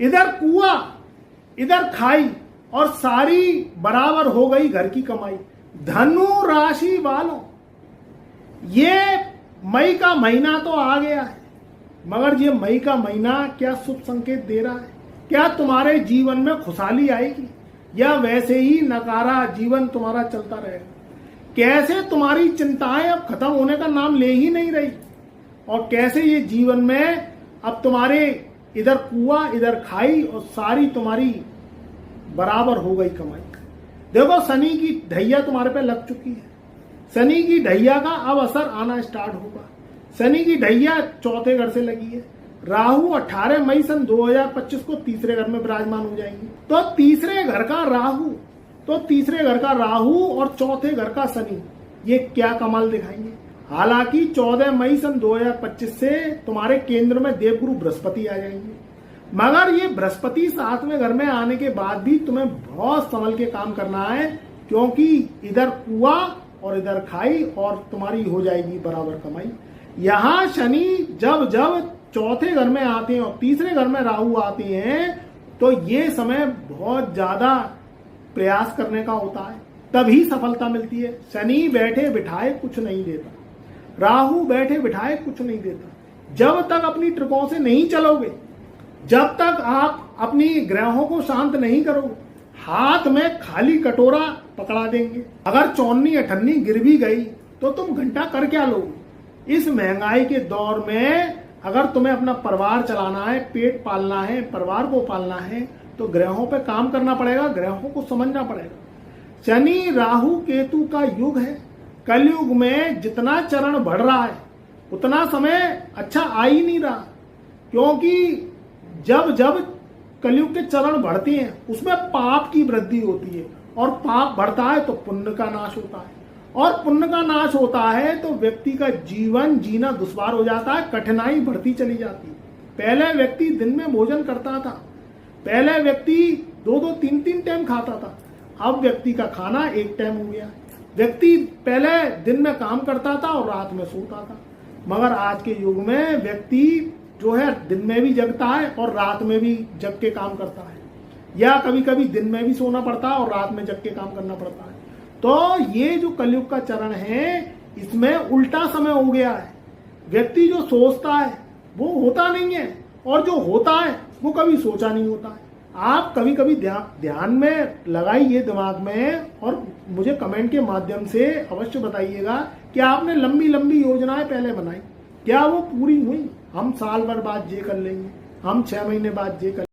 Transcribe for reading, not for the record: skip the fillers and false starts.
इधर कुआं इधर खाई और सारी बराबर हो गई घर की कमाई। धनु राशि वालों, ये मई का महीना तो आ गया है, मगर ये मई का महीना क्या शुभ संकेत दे रहा है? क्या तुम्हारे जीवन में खुशहाली आएगी या वैसे ही नकारा जीवन तुम्हारा चलता रहेगा? कैसे तुम्हारी चिंताएं अब खत्म होने का नाम ले ही नहीं रही और कैसे ये जीवन में अब तुम्हारे इधर कुआं इधर खाई और सारी तुम्हारी बराबर हो गई कमाई। देखो, शनि की ढैया तुम्हारे पे लग चुकी है। शनि की ढैया का अब असर आना स्टार्ट होगा। शनि की ढैया चौथे घर से लगी है। राहु 18 मई सन 2025 को तीसरे घर में विराजमान हो जाएंगे। तो तीसरे घर का राहु और चौथे घर का शनि, ये क्या कमाल दिखाएंगे। हालांकि 14 मई सन 2025 से तुम्हारे केंद्र में देवगुरु बृहस्पति आ जाएंगे, मगर ये बृहस्पति 7वें घर में आने के बाद भी तुम्हें बहुत संभल के काम करना है, क्योंकि इधर कुआं और इधर खाई और तुम्हारी हो जाएगी बराबर कमाई। यहां शनि जब जब चौथे घर में आते हैं और तीसरे घर में राहु आते हैं, तो ये समय बहुत ज्यादा प्रयास करने का होता है, तभी सफलता मिलती है। शनि बैठे बिठाए कुछ नहीं देता, राहु बैठे बिठाए कुछ नहीं देता। जब तक अपनी ट्रिकों से नहीं चलोगे, जब तक आप अपनी ग्रहों को शांत नहीं करोगे, हाथ में खाली कटोरा पकड़ा देंगे। अगर चौन्नी अठन्नी गिर भी गई तो तुम घंटा कर क्या लोगे? इस महंगाई के दौर में अगर तुम्हें अपना परिवार चलाना है, पेट पालना है, परिवार को पालना है, तो ग्रहों पे काम करना पड़ेगा, ग्रहों को समझना पड़ेगा। शनि राहु केतु का युग है। कलयुग में जितना चरण बढ़ रहा है उतना समय अच्छा आ ही नहीं रहा, क्योंकि जब जब कलयुग के चरण बढ़ते हैं उसमें पाप की वृद्धि होती है, और पाप बढ़ता है तो पुण्य का नाश होता है, और पुण्य का नाश होता है तो व्यक्ति का जीवन जीना दुश्वार हो जाता है, कठिनाई बढ़ती चली जाती है। पहले व्यक्ति दिन में भोजन करता था, पहले व्यक्ति 2-2 3-3 टाइम खाता था, अब व्यक्ति का खाना एक टाइम हो गया। व्यक्ति पहले दिन में काम करता था और रात में सोता था, मगर आज के युग में व्यक्ति जो है दिन में भी जगता है और रात में भी जग के काम करता है, या कभी कभी दिन में भी सोना पड़ता है और रात में जग के काम करना पड़ता है। तो ये जो कलयुग का चरण है, इसमें उल्टा समय हो गया है। व्यक्ति जो सोचता है वो होता नहीं है, और जो होता है वो कभी सोचा नहीं होता है। आप कभी कभी ध्यान में लगाइए दिमाग में, और मुझे कमेंट के माध्यम से अवश्य बताइएगा कि आपने लंबी लंबी योजनाएं पहले बनाई, क्या वो पूरी हुई? हम साल भर बाद ये कर लेंगे, हम 6 महीने बाद ये कर